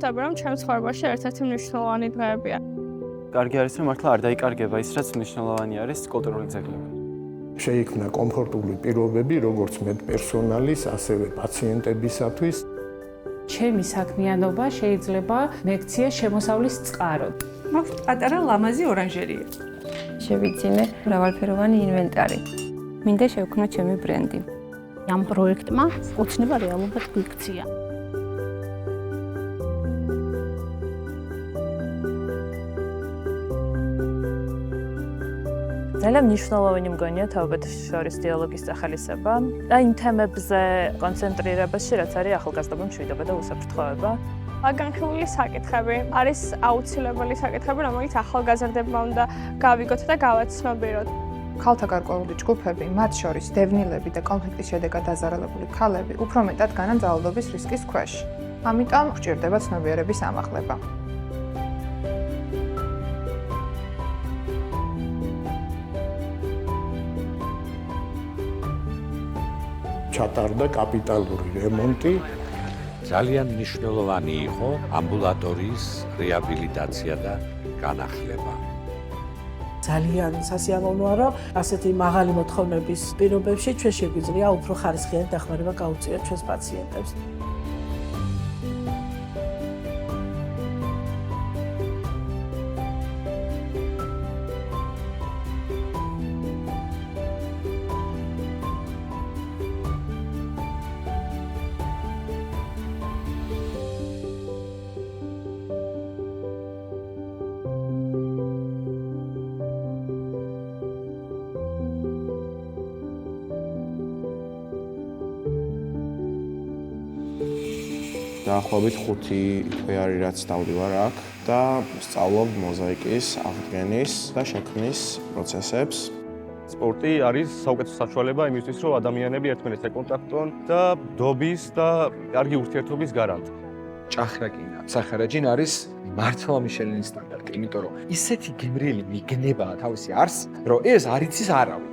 ხვდები, რომ ჩემს ცხოვრებაში ერთ-ერთი მნიშვნელოვანი დღეებია. კარგი არის, რომ მართლა არ დაიკარგება ის, რაც მნიშვნელოვანი არის კულტურული ძეგლები. შეიქმნა კომფორტული პირობები როგორც მედპერსონალის, ასევე პაციენტებისათვის. ჩემი საქმიანობა შეიძლება მექცია შემოსავლის წყარო. მაქვს პატარა ლამაზი ორანჟერია. შევიძინე მრავალფეროვანი ინვენტარი. მინდა შევქმნა ჩემი ბრენდი. ამ პროექტმა ოცნება რეალურად გვიქცია. ძალიან მნიშვნელოვანი მგონია თაობათა შორის დიალოგის სახალისება და იმ თემებზე კონცენტრირებაში, რაც არის ახალგაზრდობა, მშვიდობა და უსაფრთხოება. განხილული საკითხები არის აუცილებელი საკითხები, რომელიც ახალგაზრდებმა უნდა გავიგოთ და გავაცნობიეროთ. ქალთა გარკვეული ჯგუფები, მათ შორის დევნილები და კონფლიქტის შედეგად დაზარალებული ქალები, უფრო მეტად განან ძალადობის რისკის ქვეშ. ამიტომ გვჭირდება ცნობიერების ამაღლება. ჩატარდა კაპიტალური რემონტი. ძალიან მნიშვნელოვანი იყო ამბულატორიის რეაბილიტაცია და განახლება. ძალიან სასიამოვნოა, რომ ასეთი მაღალი მოთხოვნების პირობებში ჩვენ შეგვიძლია უფრო ხარისხიანი დახმარება გაუწიოთ ჩვენს პაციენტებს. დაახლოებით 5 თვე არის რაც დავდივარ აქ და სწავლობ მოზაიკის აღდგენის და შექმნის პროცესებს. სპორტი არის საუკეთესო საშუალება იმისთვის, რომ ადამიანები ერთმანეთს ეკონტაქტონ და დობის და კარგი ურთიერთობის გარანტი. ჭახრაკინა, სახარაჯინ არის მართლა მიშელინის სტანდარტი, იმიტომ რომ ისეთი გემრიელი მიგნებაა თავისი არსი, რომ ეს არ იცის არავინ.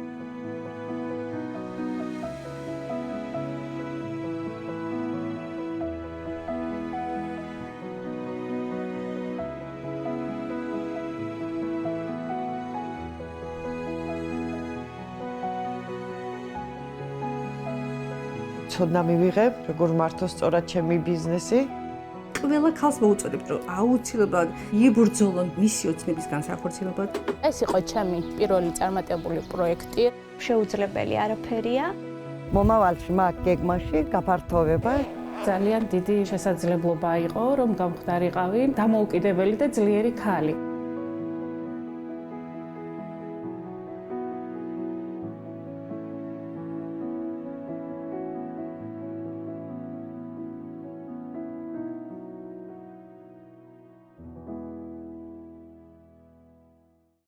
ცოდნა მივიღებ, როგორ მართო სწორად ჩემი ბიზნესი. ყველა ქალს მოუწოდებ, რომ აუცილებლად იბრძოლონ მისი ოცნების განსახორციელებლად. ეს იყო ჩემი პირველი წარმატებული პროექტი. შეუძლებელი არაფერია. მომავალში მაგ გეგმაში გაფართოვება ძალიან დიდი შესაძლებლობა იყო, რომ გამხდარიყავი დამოუკიდებელი და ძლიერი ქალი.